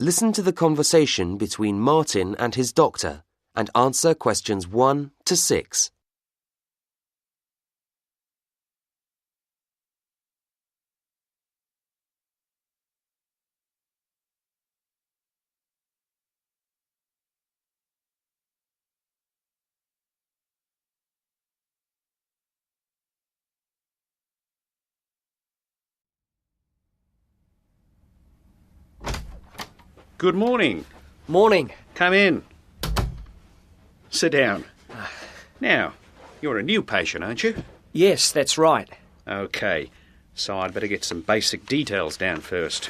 Listen to the conversation between Martin and his doctor and answer questions 1 to 6. Good morning. Morning. Come in. Sit down. Now, you're a new patient, aren't you? Yes, that's right. OK, so I'd better get some basic details down first.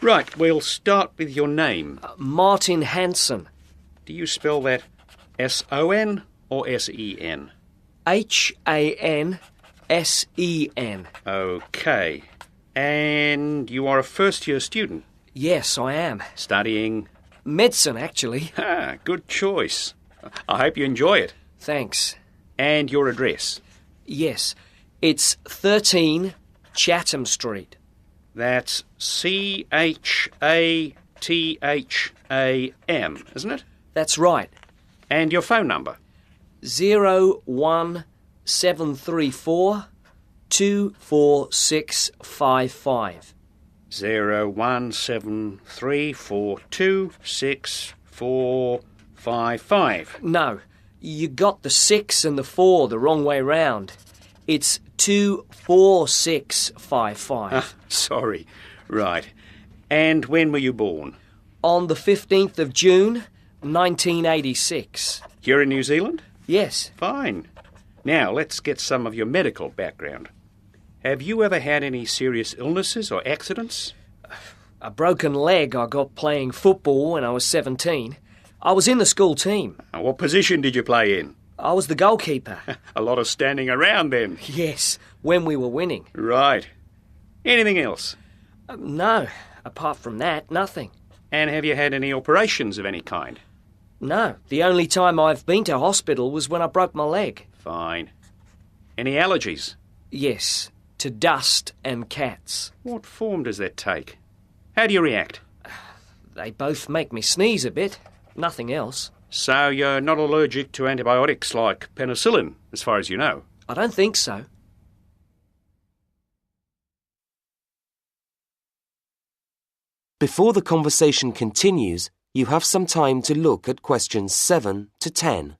Right, we'll start with your name. Martin Hansen. Do you spell that S-O-N or S-E-N? Hansen. OK. And you are a first-year student? Yes, I am. Studying? Medicine, actually. Ah, good choice. I hope you enjoy it. Thanks. And your address? Yes, it's 13 Chatham Street. That's C-H-A-T-H-A-M, isn't it? That's right. And your phone number? 01734 24655. 017342645. No, you got the 6 and the 4 the wrong way round. It's 24655. Sorry. Right. And when were you born? On the 15th of June, 1986. Here in New Zealand? Yes. Fine. Now, let's get some of your medical background. Have you ever had any serious illnesses or accidents? A broken leg I got playing football when I was 17. I was in the school team. What position did you play in? I was the goalkeeper. A lot of standing around then. Yes, when we were winning. Right. Anything else? No, apart from that, nothing. And have you had any operations of any kind? No, the only time I've been to hospital was when I broke my leg. Fine. Any allergies? Yes, to dust and cats. What form does that take? How do you react? They both make me sneeze a bit, nothing else. So you're not allergic to antibiotics like penicillin, as far as you know? I don't think so. Before the conversation continues, you have some time to look at questions 7 to 10.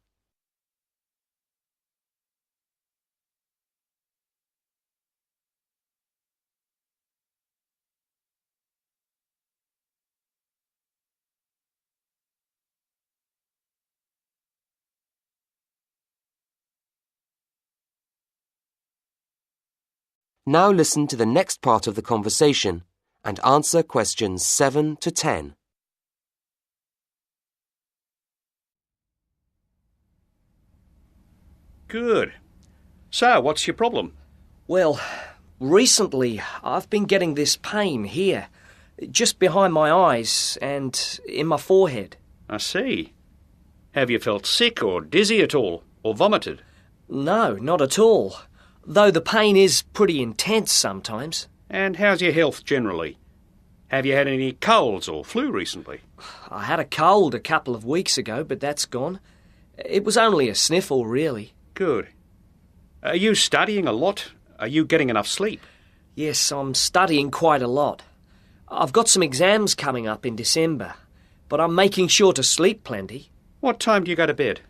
Now listen to the next part of the conversation and answer questions 7 to 10. Good. So, what's your problem? Well, recently I've been getting this pain here, just behind my eyes and in my forehead. I see. Have you felt sick or dizzy at all, or vomited? No, not at all. Though the pain is pretty intense sometimes. And how's your health generally? Have you had any colds or flu recently? I had a cold a couple of weeks ago, but that's gone. It was only a sniffle, really. Good. Are you studying a lot? Are you getting enough sleep? Yes, I'm studying quite a lot. I've got some exams coming up in December, but I'm making sure to sleep plenty. What time do you go to bed?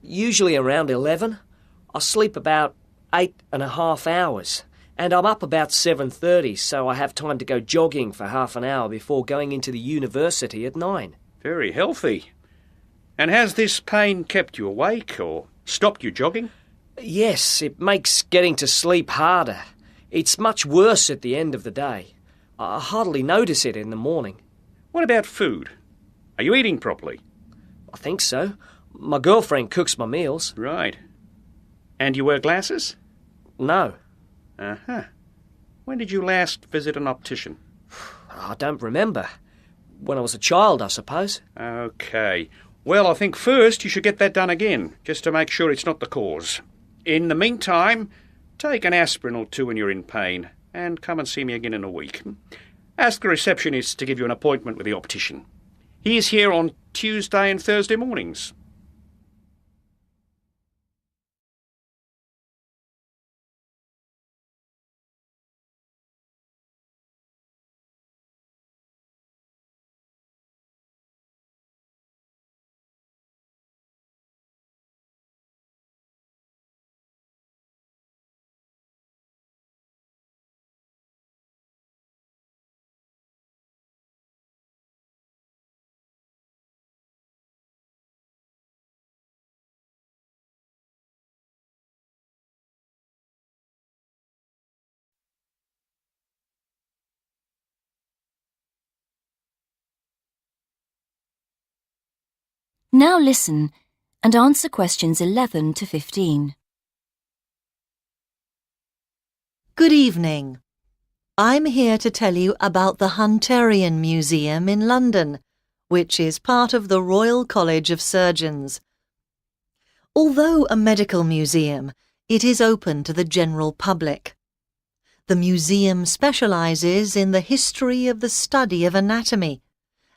Usually around 11. I sleep about 8.5 hours, and I'm up about 7:30, so I have time to go jogging for half an hour before going into the university at 9. Very healthy. And has this pain kept you awake or stopped you jogging? Yes, it makes getting to sleep harder. It's much worse at the end of the day. I hardly notice it in the morning. What about food? Are you eating properly? I think so. My girlfriend cooks my meals. Right. And you wear glasses? No. Uh-huh. When did you last visit an optician? I don't remember. When I was a child, I suppose. OK. Well, I think first you should get that done again, just to make sure it's not the cause. In the meantime, take an aspirin or two when you're in pain, and come and see me again in a week. Ask the receptionist to give you an appointment with the optician. He is here on Tuesday and Thursday mornings. Now listen and answer questions 11 to 15. Good evening. I'm here to tell you about the Hunterian Museum in London, which is part of the Royal College of Surgeons. Although a medical museum, it is open to the general public. The museum specialises in the history of the study of anatomy,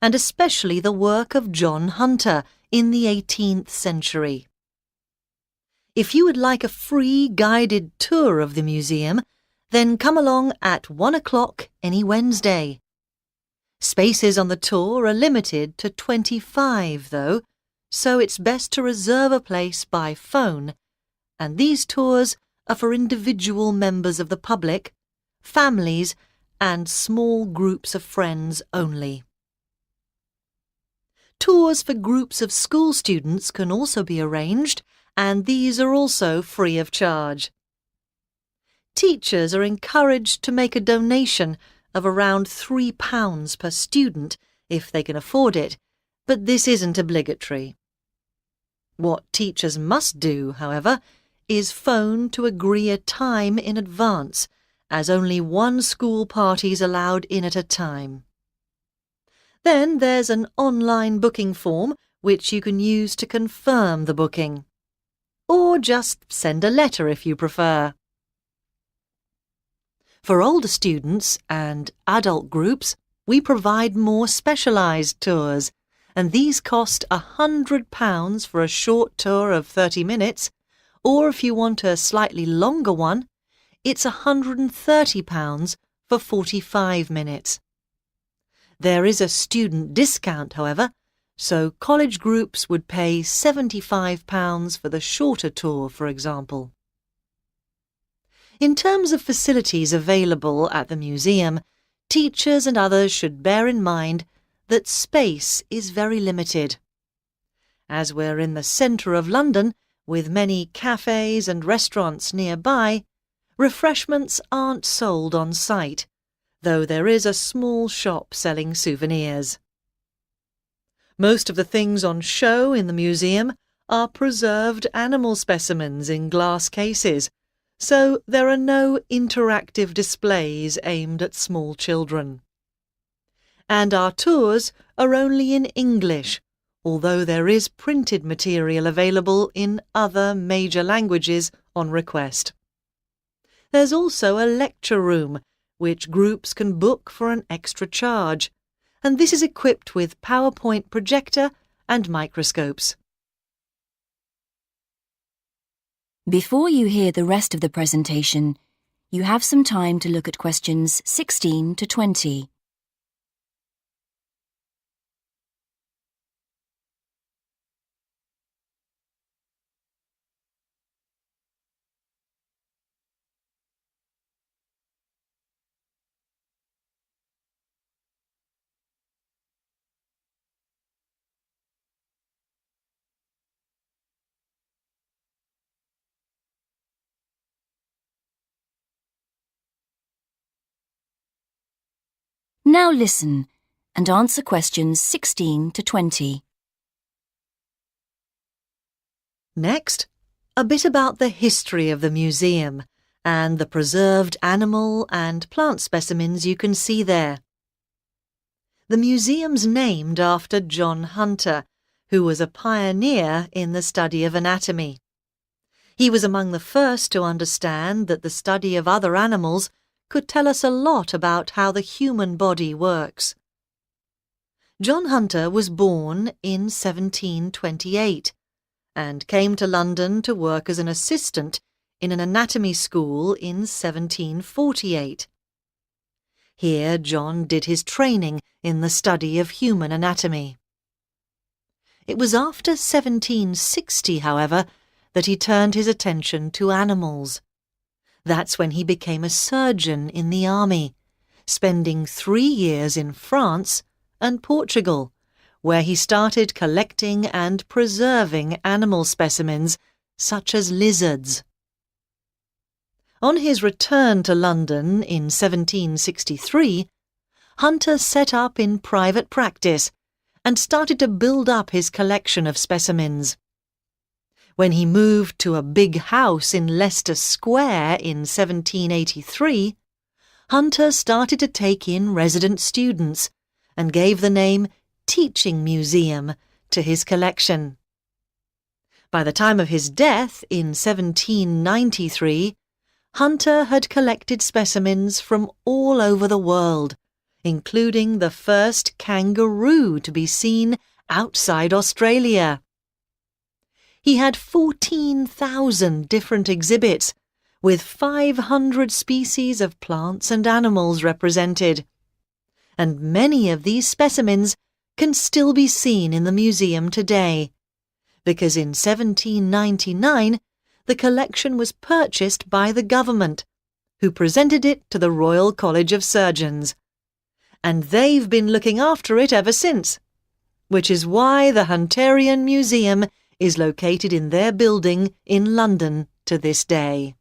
and especially the work of John Hunter in the 18th century. If you would like a free guided tour of the museum, then come along at 1 o'clock any Wednesday. Spaces on the tour are limited to 25 though, so it's best to reserve a place by phone, and these tours are for individual members of the public, families, and small groups of friends only. Tours for groups of school students can also be arranged, and these are also free of charge. Teachers are encouraged to make a donation of around £3 per student if they can afford it, but this isn't obligatory. What teachers must do, however, is phone to agree a time in advance, as only one school party is allowed in at a time. Then there's an online booking form which you can use to confirm the booking. Or just send a letter if you prefer. For older students and adult groups, we provide more specialised tours, and these cost £100 for a short tour of 30 minutes, or if you want a slightly longer one, it's £130 for 45 minutes. There is a student discount, however, so college groups would pay £75 for the shorter tour, for example. In terms of facilities available at the museum, teachers and others should bear in mind that space is very limited. As we're in the centre of London, with many cafes and restaurants nearby, refreshments aren't sold on site, though there is a small shop selling souvenirs. Most of the things on show in the museum are preserved animal specimens in glass cases, so there are no interactive displays aimed at small children. And our tours are only in English, although there is printed material available in other major languages on request. There's also a lecture room, which groups can book for an extra charge, and this is equipped with PowerPoint projector and microscopes. Before you hear the rest of the presentation, you have some time to look at questions 16 to 20. Now listen and answer questions 16 to 20. Next, a bit about the history of the museum and the preserved animal and plant specimens you can see there. The museum's named after John Hunter, who was a pioneer in the study of anatomy. He was among the first to understand that the study of other animals could tell us a lot about how the human body works. John Hunter was born in 1728 and came to London to work as an assistant in an anatomy school in 1748. Here John did his training in the study of human anatomy. It was after 1760, however, that he turned his attention to animals. That's when he became a surgeon in the army, spending 3 years in France and Portugal, where he started collecting and preserving animal specimens such as lizards. On his return to London in 1763, Hunter set up in private practice and started to build up his collection of specimens. When he moved to a big house in Leicester Square in 1783, Hunter started to take in resident students and gave the name Teaching Museum to his collection. By the time of his death in 1793, Hunter had collected specimens from all over the world, including the first kangaroo to be seen outside Australia. He had 14,000 different exhibits, with 500 species of plants and animals represented. And many of these specimens can still be seen in the museum today, because in 1799 the collection was purchased by the government, who presented it to the Royal College of Surgeons. And they've been looking after it ever since, which is why the Hunterian Museum is located in their building in London to this day.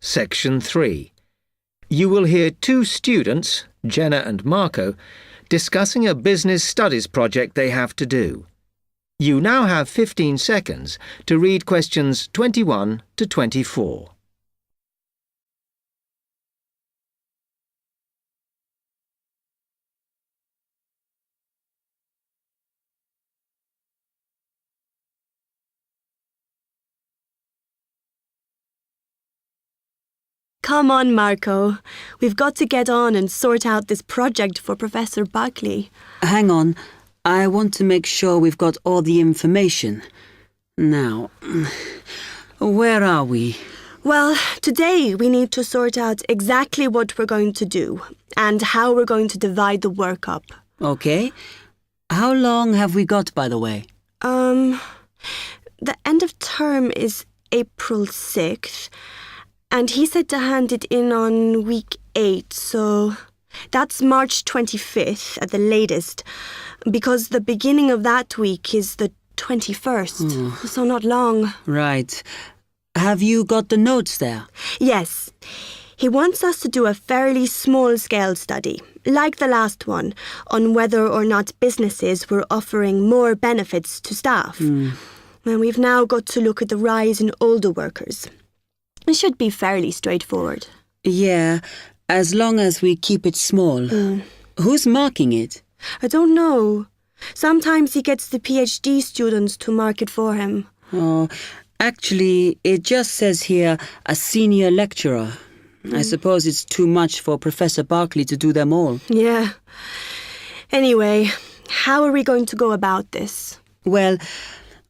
Section 3. You will hear 2 students, Jenna and Marco, discussing a business studies project they have to do. You now have 15 seconds to read questions 21 to 24. Come on, Marco. We've got to get on and sort out this project for Professor Buckley. Hang on. I want to make sure we've got all the information. Now, where are we? Well, today we need to sort out exactly what we're going to do and how we're going to divide the work up. Okay. How long have we got, by the way? The end of term is April 6th. And he said to hand it in on week 8, so that's March 25th at the latest, because the beginning of that week is the 21st, so not long. Right. Have you got the notes there? Yes. He wants us to do a fairly small-scale study, like the last one, on whether or not businesses were offering more benefits to staff. And we've now got to look at the rise in older workers. It should be fairly straightforward. Yeah, as long as we keep it small. Who's marking it? I don't know. Sometimes he gets the PhD students to mark it for him. Oh, actually, it just says here, a senior lecturer. I suppose it's too much for Professor Barclay to do them all. Yeah. Anyway, how are we going to go about this? Well,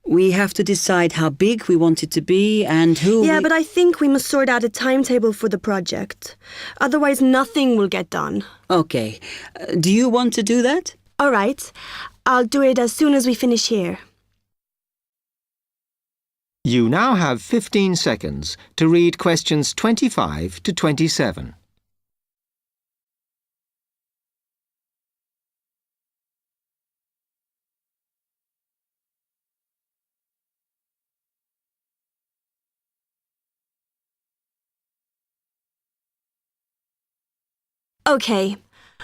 we have to decide how big we want it to be and who... Yeah, but I think we must sort out a timetable for the project. Otherwise, nothing will get done. Okay. Do you want to do that? All right. I'll do it as soon as we finish here. You now have 15 seconds to read questions 25 to 27. Okay,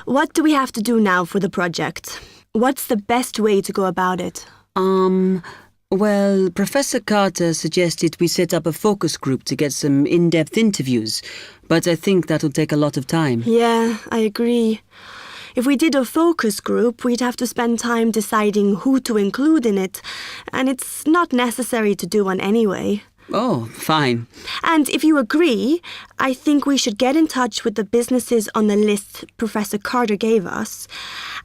what do we have to do now for the project? What's the best way to go about it? Well, Professor Carter suggested we set up a focus group to get some in-depth interviews, but I think that'll take a lot of time. Yeah, I agree. If we did a focus group, we'd have to spend time deciding who to include in it, and it's not necessary to do one anyway. Oh, fine. And if you agree, I think we should get in touch with the businesses on the list Professor Carter gave us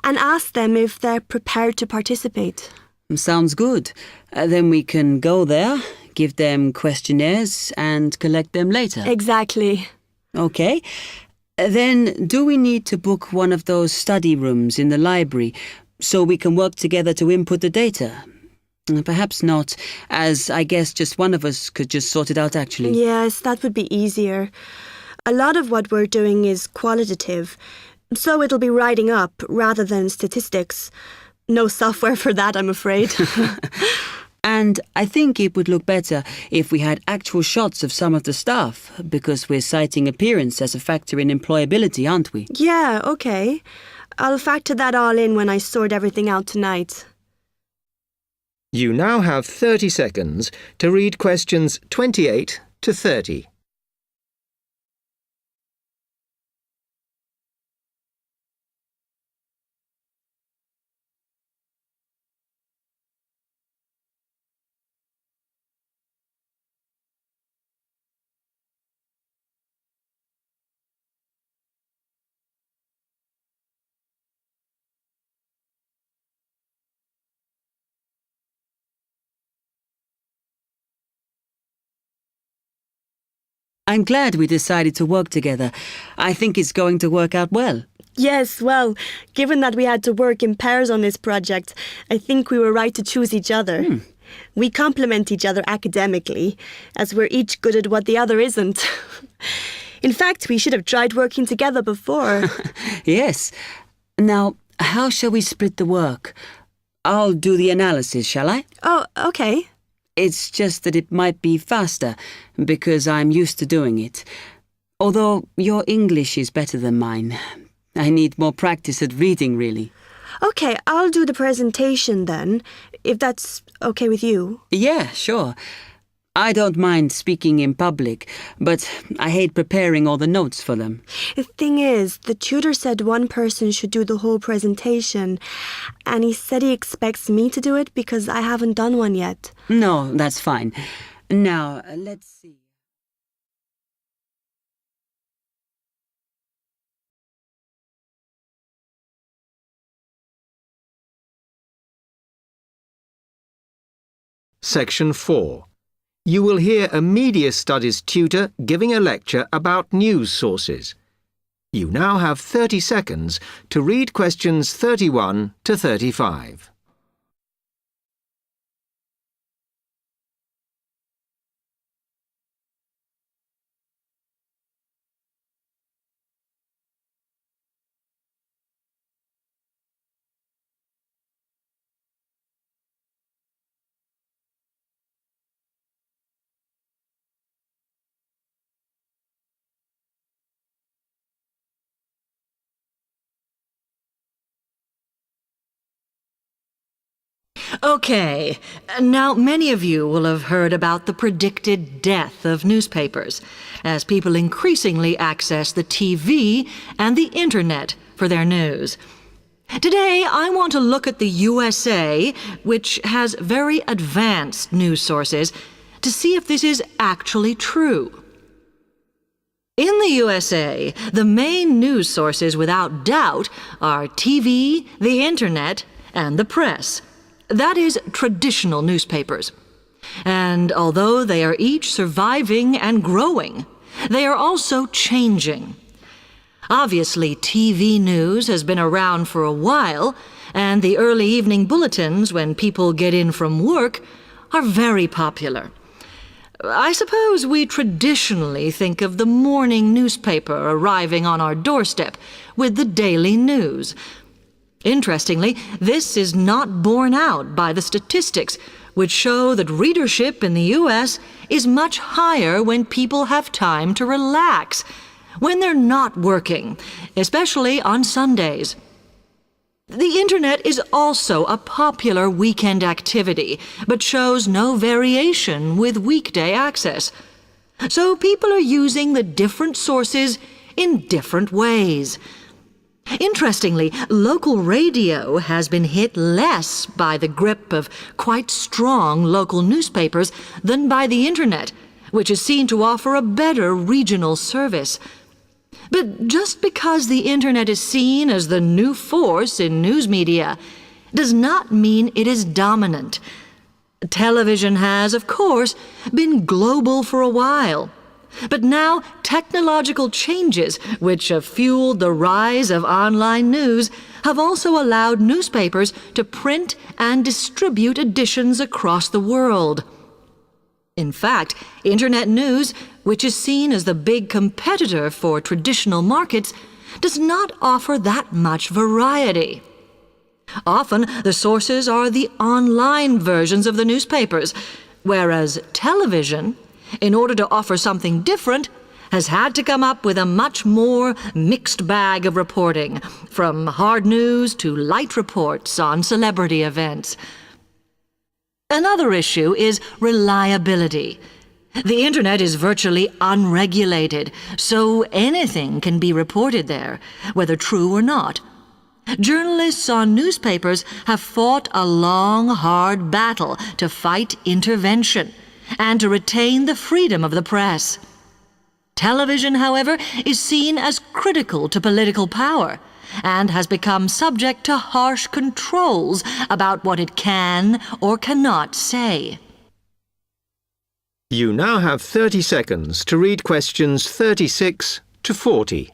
and ask them if they're prepared to participate. Sounds good. Then we can go there, give them questionnaires, and collect them later. Exactly. Okay. Then do we need to book one of those study rooms in the library so we can work together to input the data? Perhaps not, as I guess just one of us could just sort it out actually. Yes, that would be easier. A lot of what we're doing is qualitative, so it'll be writing up rather than statistics. No software for that, I'm afraid. And I think it would look better if we had actual shots of some of the staff, because we're citing appearance as a factor in employability, aren't we? Yeah, okay. I'll factor that all in when I sort everything out tonight. You now have 30 seconds to read questions 28 to 30. I'm glad we decided to work together. I think it's going to work out well. Yes, well, given that we had to work in pairs on this project, I think we were right to choose each other. We complement each other academically, as we're each good at what the other isn't. In fact, we should have tried working together before. Yes. Now, how shall we split the work? I'll do the analysis, shall I? Oh, okay. It's just that it might be faster, because I'm used to doing it. Although your English is better than mine. I need more practice at reading, really. Okay, I'll do the presentation then, if that's okay with you. Yeah, sure. I don't mind speaking in public, but I hate preparing all the notes for them. The thing is, the tutor said one person should do the whole presentation, and he said he expects me to do it because I haven't done one yet. No, that's fine. Now, let's see. Section 4. You will hear a media studies tutor giving a lecture about news sources. You now have 30 seconds to read questions 31 to 35. Okay, now many of you will have heard about the predicted death of newspapers, as people increasingly access the TV and the internet for their news. Today, I want to look at the USA, which has very advanced news sources, to see if this is actually true. In the USA, the main news sources without doubt are TV, the internet, and the press. That is, traditional newspapers. And although they are each surviving and growing, they are also changing. Obviously, TV news has been around for a while, and the early evening bulletins, when people get in from work, are very popular. I suppose we traditionally think of the morning newspaper arriving on our doorstep with the daily news. Interestingly, this is not borne out by the statistics, which show that readership in the U.S. is much higher when people have time to relax, when they're not working, especially on Sundays. The internet is also a popular weekend activity, but shows no variation with weekday access. So people are using the different sources in different ways. Interestingly, local radio has been hit less by the grip of quite strong local newspapers than by the Internet, which is seen to offer a better regional service. But just because the Internet is seen as the new force in news media does not mean it is dominant. Television has, of course, been global for a while. But now technological changes, which have fueled the rise of online news, have also allowed newspapers to print and distribute editions across the world. In fact, Internet news, which is seen as the big competitor for traditional markets, does not offer that much variety. Often, the sources are the online versions of the newspapers, whereas television, in order to offer something different, has had to come up with a much more mixed bag of reporting, from hard news to light reports on celebrity events. Another issue is reliability. The Internet is virtually unregulated, so anything can be reported there, whether true or not. Journalists on newspapers have fought a long, hard battle to fight intervention and to retain the freedom of the press. Television, however, is seen as critical to political power and has become subject to harsh controls about what it can or cannot say. You now have 30 seconds to read questions 36 to 40.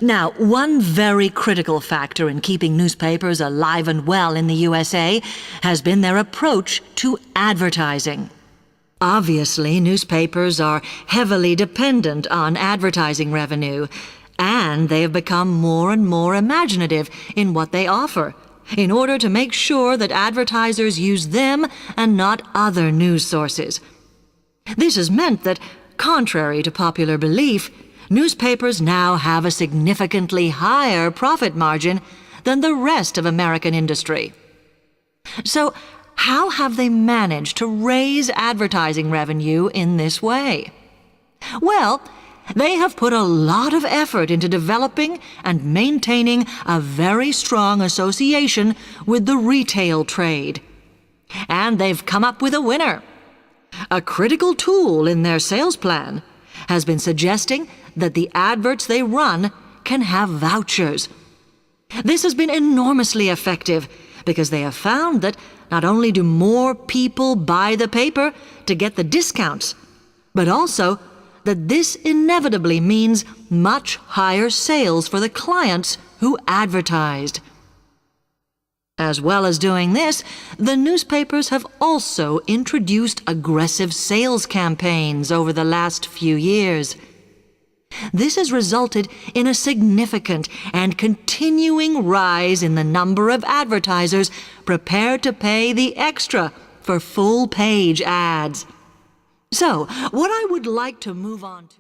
Now, one very critical factor in keeping newspapers alive and well in the USA has been their approach to advertising. Obviously, newspapers are heavily dependent on advertising revenue, and they have become more and more imaginative in what they offer, in order to make sure that advertisers use them and not other news sources. This has meant that, contrary to popular belief, newspapers now have a significantly higher profit margin than the rest of American industry. So, how have they managed to raise advertising revenue in this way? Well, they have put a lot of effort into developing and maintaining a very strong association with the retail trade. And they've come up with a winner. A critical tool in their sales plan has been suggesting that the adverts they run can have vouchers. This has been enormously effective because they have found that not only do more people buy the paper to get the discounts, but also that this inevitably means much higher sales for the clients who advertised. As well as doing this, the newspapers have also introduced aggressive sales campaigns over the last few years. This has resulted in a significant and continuing rise in the number of advertisers prepared to pay the extra for full-page ads. So, what I would like to move on to